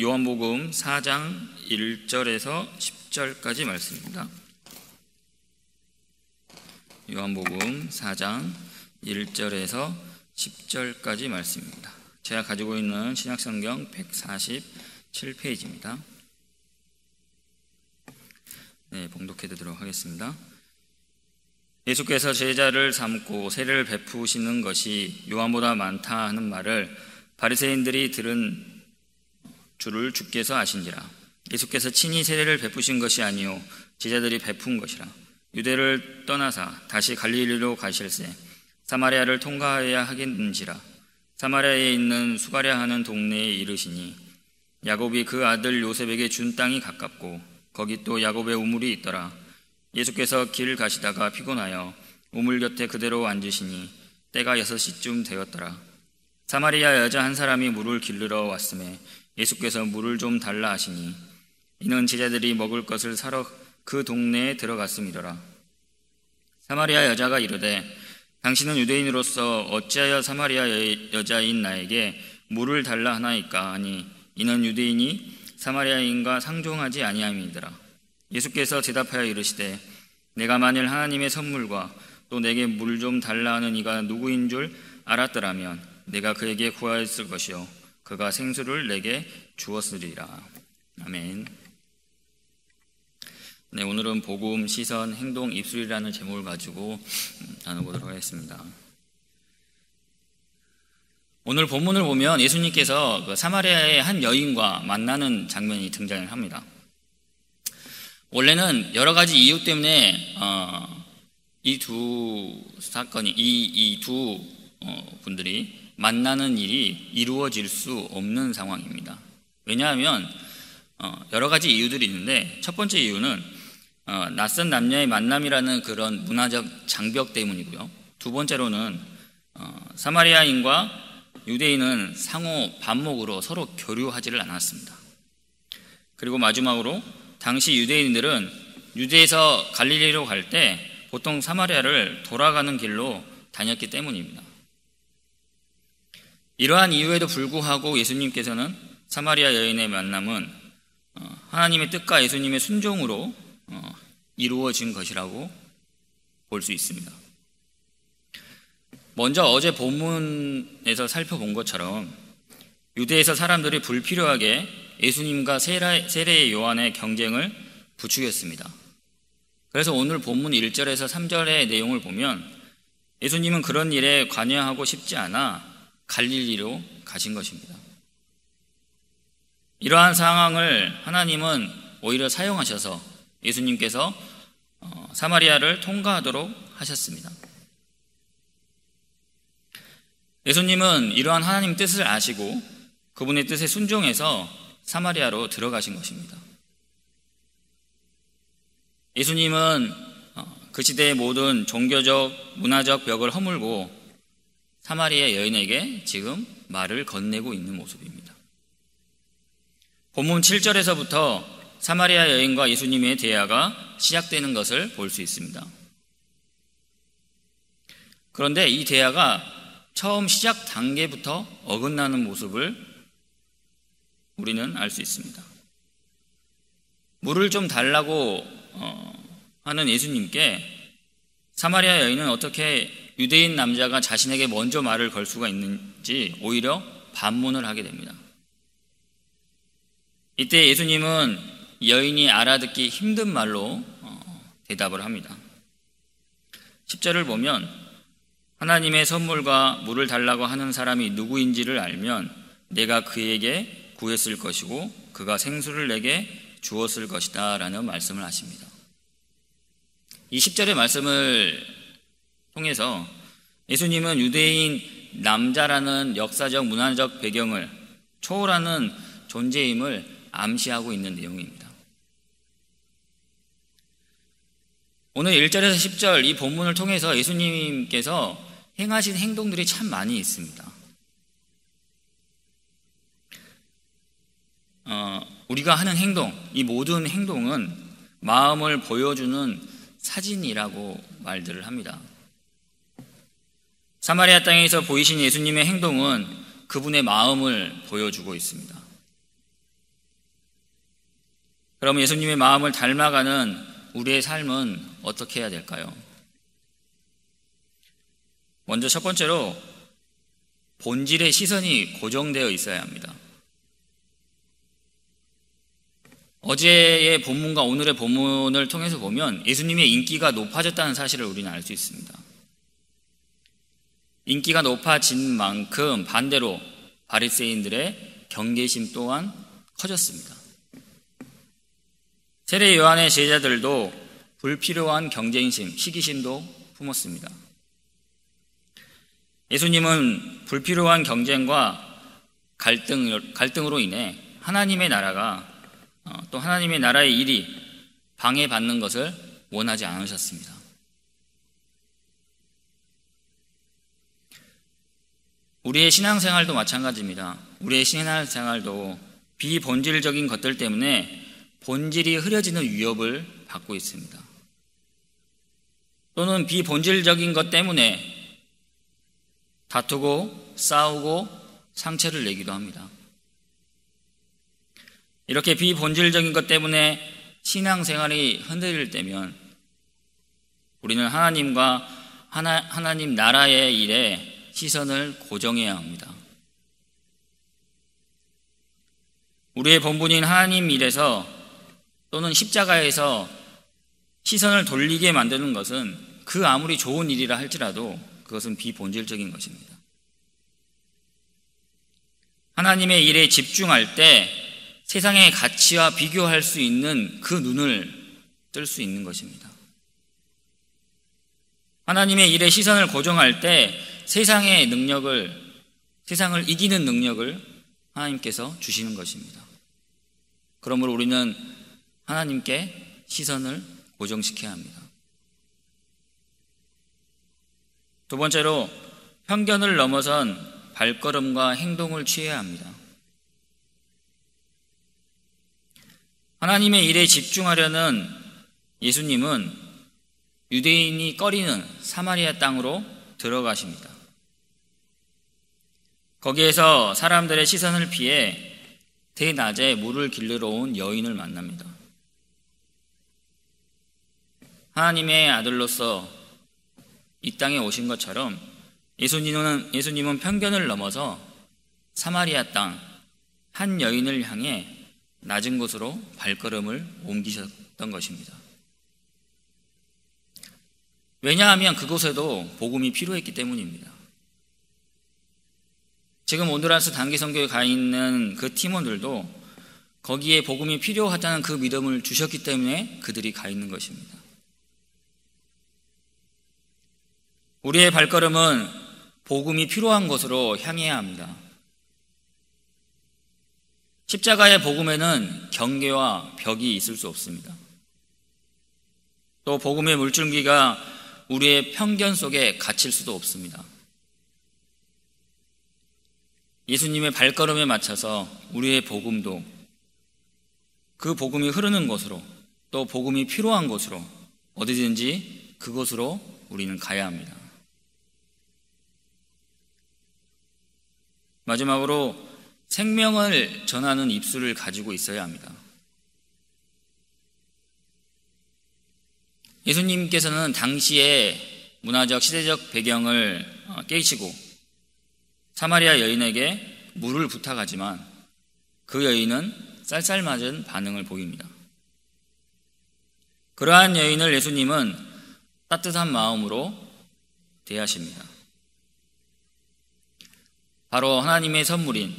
요한복음 4장 1절에서 10절까지 말씀입니다. 요한복음 4장 1절에서 10절까지 말씀입니다. 제가 가지고 있는 신약성경 147페이지입니다. 봉독해 드리도록 하겠습니다. 예수께서 제자를 삼고 세례를 베푸시는 것이 요한보다 많다 하는 말을 바리새인들이 들은 줄을 주께서 아신지라. 예수께서 친히 세례를 베푸신 것이 아니요 제자들이 베푼 것이라. 유대를 떠나사 다시 갈릴리로 가실새 사마리아를 통과해야 하겠는지라. 사마리아에 있는 수가랴 하는 동네에 이르시니 야곱이 그 아들 요셉에게 준 땅이 가깝고 거기 또 야곱의 우물이 있더라. 예수께서 길 가시다가 피곤하여 우물 곁에 그대로 앉으시니 때가 6시쯤 되었더라. 사마리아 여자 한 사람이 물을 길르러 왔음에 예수께서 물을 좀 달라 하시니 이는 제자들이 먹을 것을 사러 그 동네에 들어갔음이더라. 사마리아 여자가 이르되 당신은 유대인으로서 어찌하여 사마리아 여자인 나에게 물을 달라 하나이까 하니 이는 유대인이 사마리아인과 상종하지 아니함이더라. 예수께서 대답하여 이르시되 내가 만일 하나님의 선물과 또 내게 물 좀 달라 하는 이가 누구인 줄 알았더라면 내가 그에게 구하였을 것이요 그가 생수를 내게 주었으리라. 아멘. 오늘은 복음, 시선, 행동, 입술이라는 제목을 가지고 나눠보도록 하겠습니다. 오늘 본문을 보면 예수님께서 그 사마리아의 한 여인과 만나는 장면이 등장을 합니다. 원래는 여러 가지 이유 때문에 이 두 사건이 이 두 분들이 만나는 일이 이루어질 수 없는 상황입니다. 왜냐하면 여러 가지 이유들이 있는데 첫 번째 이유는 낯선 남녀의 만남이라는 그런 문화적 장벽 때문이고요. 두 번째로는 사마리아인과 유대인은 상호 반목으로 서로 교류하지를 않았습니다. 그리고 마지막으로 당시 유대인들은 유대에서 갈릴리로 갈 때 보통 사마리아를 돌아가는 길로 다녔기 때문입니다. 이러한 이유에도 불구하고 예수님께서는 사마리아 여인의 만남은 하나님의 뜻과 예수님의 순종으로 이루어진 것이라고 볼 수 있습니다. 먼저 어제 본문에서 살펴본 것처럼 유대에서 사람들이 불필요하게 예수님과 세례의 요한의 경쟁을 부추겼습니다. 그래서 오늘 본문 1절에서 3절의 내용을 보면 예수님은 그런 일에 관여하고 싶지 않아 갈릴리로 가신 것입니다. 이러한 상황을 하나님은 오히려 사용하셔서 예수님께서 사마리아를 통과하도록 하셨습니다. 예수님은 이러한 하나님 뜻을 아시고 그분의 뜻에 순종해서 사마리아로 들어가신 것입니다. 예수님은 그 시대의 모든 종교적, 문화적 벽을 허물고 사마리아 여인에게 지금 말을 건네고 있는 모습입니다. 본문 7절에서부터 사마리아 여인과 예수님의 대화가 시작되는 것을 볼 수 있습니다. 그런데 이 대화가 처음 시작 단계부터 어긋나는 모습을 우리는 알 수 있습니다. 물을 좀 달라고 하는 예수님께 사마리아 여인은 어떻게 유대인 남자가 자신에게 먼저 말을 걸 수가 있는지 오히려 반문을 하게 됩니다. 이때 예수님은 여인이 알아듣기 힘든 말로 대답을 합니다. 10절을 보면 하나님의 선물과 물을 달라고 하는 사람이 누구인지를 알면 내가 그에게 구했을 것이고 그가 생수를 내게 주었을 것이다 라는 말씀을 하십니다. 이 10절의 말씀을 통해서 예수님은 유대인 남자라는 역사적 문화적 배경을 초월하는 존재임을 암시하고 있는 내용입니다. 오늘 1절에서 10절 이 본문을 통해서 예수님께서 행하신 행동들이 참 많이 있습니다. 우리가 하는 행동, 이 모든 행동은 마음을 보여주는 사진이라고 말들을 합니다. 사마리아 땅에서 보이신 예수님의 행동은 그분의 마음을 보여주고 있습니다. 그럼 예수님의 마음을 닮아가는 우리의 삶은 어떻게 해야 될까요? 먼저 첫 번째로 본질의 시선이 고정되어 있어야 합니다. 어제의 본문과 오늘의 본문을 통해서 보면 예수님의 인기가 높아졌다는 사실을 우리는 알 수 있습니다. 인기가 높아진 만큼 반대로 바리새인들의 경계심 또한 커졌습니다. 세례 요한의 제자들도 불필요한 경쟁심, 시기심도 품었습니다. 예수님은 불필요한 경쟁과 갈등으로 인해 하나님의 나라가 또 하나님의 나라의 일이 방해받는 것을 원하지 않으셨습니다. 우리의 신앙생활도 마찬가지입니다. 우리의 신앙생활도 비본질적인 것들 때문에 본질이 흐려지는 위협을 받고 있습니다. 또는 비본질적인 것 때문에 다투고 싸우고 상처를 내기도 합니다. 이렇게 비본질적인 것 때문에 신앙생활이 흔들릴 때면 우리는 하나님과 하나님 나라의 일에 시선을 고정해야 합니다. 우리의 본분인 하나님 일에서 또는 십자가에서 시선을 돌리게 만드는 것은 그 아무리 좋은 일이라 할지라도 그것은 비본질적인 것입니다. 하나님의 일에 집중할 때 세상의 가치와 비교할 수 있는 그 눈을 뜰 수 있는 것입니다. 하나님의 일에 시선을 고정할 때 세상을 이기는 능력을 하나님께서 주시는 것입니다. 그러므로 우리는 하나님께 시선을 고정시켜야 합니다. 두 번째로 편견을 넘어선 발걸음과 행동을 취해야 합니다. 하나님의 일에 집중하려는 예수님은 유대인이 꺼리는 사마리아 땅으로 들어가십니다. 거기에서 사람들의 시선을 피해 대낮에 물을 길르러 온 여인을 만납니다. 하나님의 아들로서 이 땅에 오신 것처럼 예수님은 편견을 넘어서 사마리아 땅 한 여인을 향해 낮은 곳으로 발걸음을 옮기셨던 것입니다. 왜냐하면 그곳에도 복음이 필요했기 때문입니다. 지금 온두라스 단기선교에 가 있는 그 팀원들도 거기에 복음이 필요하다는 그 믿음을 주셨기 때문에 그들이 가 있는 것입니다. 우리의 발걸음은 복음이 필요한 곳으로 향해야 합니다. 십자가의 복음에는 경계와 벽이 있을 수 없습니다. 또 복음의 물줄기가 우리의 편견 속에 갇힐 수도 없습니다. 예수님의 발걸음에 맞춰서 우리의 복음도 그 복음이 흐르는 곳으로 또 복음이 필요한 곳으로 어디든지 그곳으로 우리는 가야 합니다. 마지막으로 생명을 전하는 입술을 가지고 있어야 합니다. 예수님께서는 당시의 문화적 시대적 배경을 깨치고 사마리아 여인에게 물을 부탁하지만 그 여인은 쌀쌀맞은 반응을 보입니다. 그러한 여인을 예수님은 따뜻한 마음으로 대하십니다. 바로 하나님의 선물인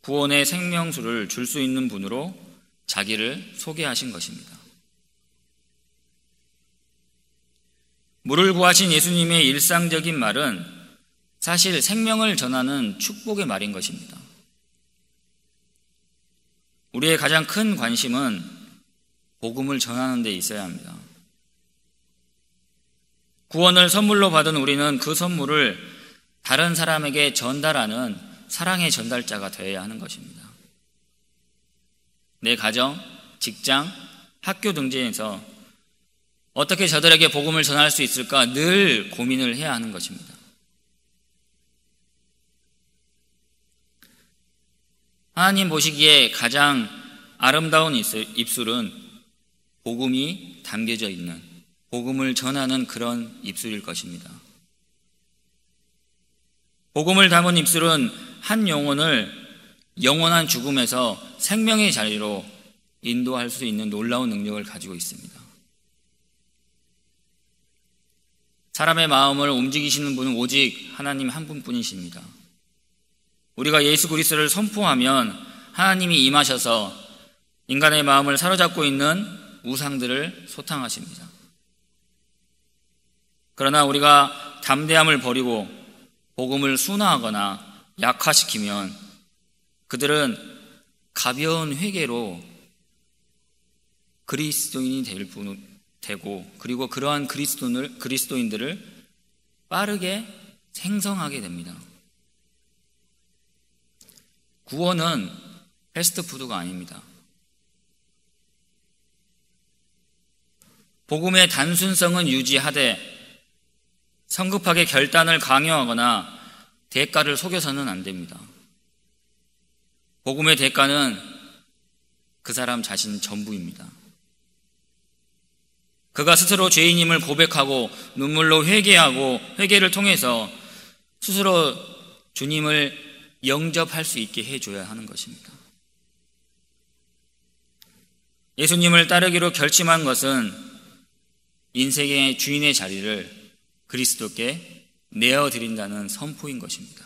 구원의 생명수를 줄 수 있는 분으로 자기를 소개하신 것입니다. 물을 구하신 예수님의 일상적인 말은 사실 생명을 전하는 축복의 말인 것입니다. 우리의 가장 큰 관심은 복음을 전하는 데 있어야 합니다. 구원을 선물로 받은 우리는 그 선물을 다른 사람에게 전달하는 사랑의 전달자가 되어야 하는 것입니다. 내 가정, 직장, 학교 등지에서 어떻게 저들에게 복음을 전할 수 있을까 늘 고민을 해야 하는 것입니다. 하나님 보시기에 가장 아름다운 입술은 복음이 담겨져 있는, 복음을 전하는 그런 입술일 것입니다. 복음을 담은 입술은 한 영혼을 영원한 죽음에서 생명의 자리로 인도할 수 있는 놀라운 능력을 가지고 있습니다. 사람의 마음을 움직이시는 분은 오직 하나님 한 분뿐이십니다. 우리가 예수 그리스도를 선포하면 하나님이 임하셔서 인간의 마음을 사로잡고 있는 우상들을 소탕하십니다. 그러나 우리가 담대함을 버리고 복음을 순화하거나 약화시키면 그들은 가벼운 회개로 그리스도인이 되고 그리고 그러한 그리스도인들을 빠르게 생성하게 됩니다. 구원은 패스트푸드가 아닙니다. 복음의 단순성은 유지하되 성급하게 결단을 강요하거나 대가를 속여서는 안 됩니다. 복음의 대가는 그 사람 자신 전부입니다. 그가 스스로 죄인임을 고백하고 눈물로 회개하고 회개를 통해서 스스로 주님을 영접할 수 있게 해줘야 하는 것입니다. 예수님을 따르기로 결심한 것은 인생의 주인의 자리를 그리스도께 내어드린다는 선포인 것입니다.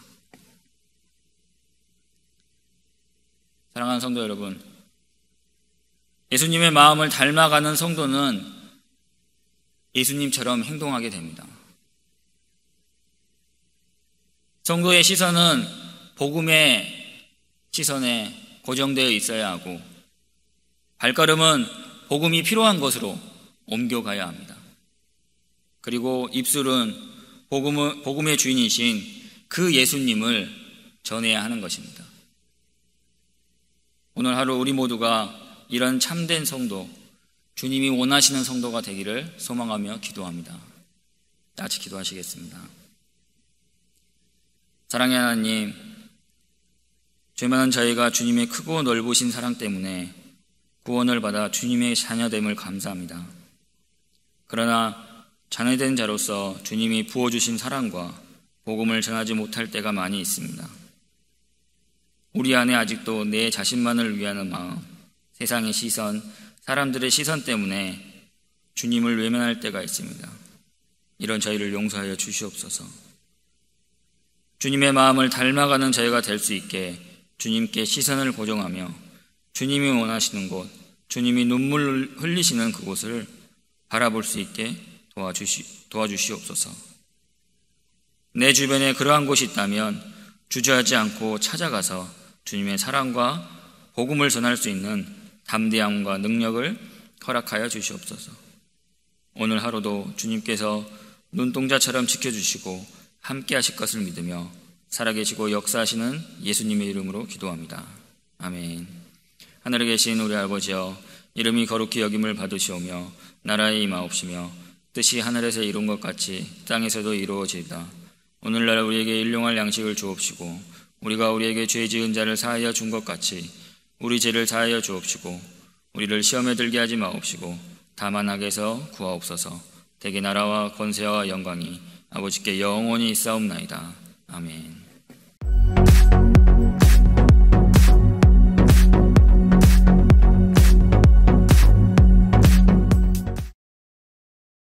사랑하는 성도 여러분, 예수님의 마음을 닮아가는 성도는 예수님처럼 행동하게 됩니다. 성도의 시선은 복음의 시선에 고정되어 있어야 하고 발걸음은 복음이 필요한 곳으로 옮겨가야 합니다. 그리고 입술은 복음의 주인이신 그 예수님을 전해야 하는 것입니다. 오늘 하루 우리 모두가 이런 참된 성도, 주님이 원하시는 성도가 되기를 소망하며 기도합니다. 같이 기도하시겠습니다. 사랑의 하나님, 죄 많은 저희가 주님의 크고 넓으신 사랑 때문에 구원을 받아 주님의 자녀됨을 감사합니다. 그러나 자녀된 자로서 주님이 부어주신 사랑과 복음을 전하지 못할 때가 많이 있습니다. 우리 안에 아직도 내 자신만을 위하는 마음, 세상의 시선, 사람들의 시선 때문에 주님을 외면할 때가 있습니다. 이런 저희를 용서하여 주시옵소서. 주님의 마음을 닮아가는 저희가 될 수 있게 주님께 시선을 고정하며 주님이 원하시는 곳, 주님이 눈물을 흘리시는 그곳을 바라볼 수 있게 도와주시옵소서. 내 주변에 그러한 곳이 있다면 주저하지 않고 찾아가서 주님의 사랑과 복음을 전할 수 있는 담대함과 능력을 허락하여 주시옵소서. 오늘 하루도 주님께서 눈동자처럼 지켜주시고 함께 하실 것을 믿으며 살아계시고 역사하시는 예수님의 이름으로 기도합니다. 아멘. 하늘에 계신 우리 아버지여, 이름이 거룩히 여김을 받으시오며 나라에 임하옵시며 뜻이 하늘에서 이룬 것 같이 땅에서도 이루어지이다. 오늘날 우리에게 일용할 양식을 주옵시고 우리가 우리에게 죄 지은 자를 사하여 준 것 같이 우리 죄를 사하여 주옵시고 우리를 시험에 들게 하지 마옵시고 다만 악에서 구하옵소서. 대개 나라와 권세와 영광이 아버지께 영원히 있사옵나이다. 아멘.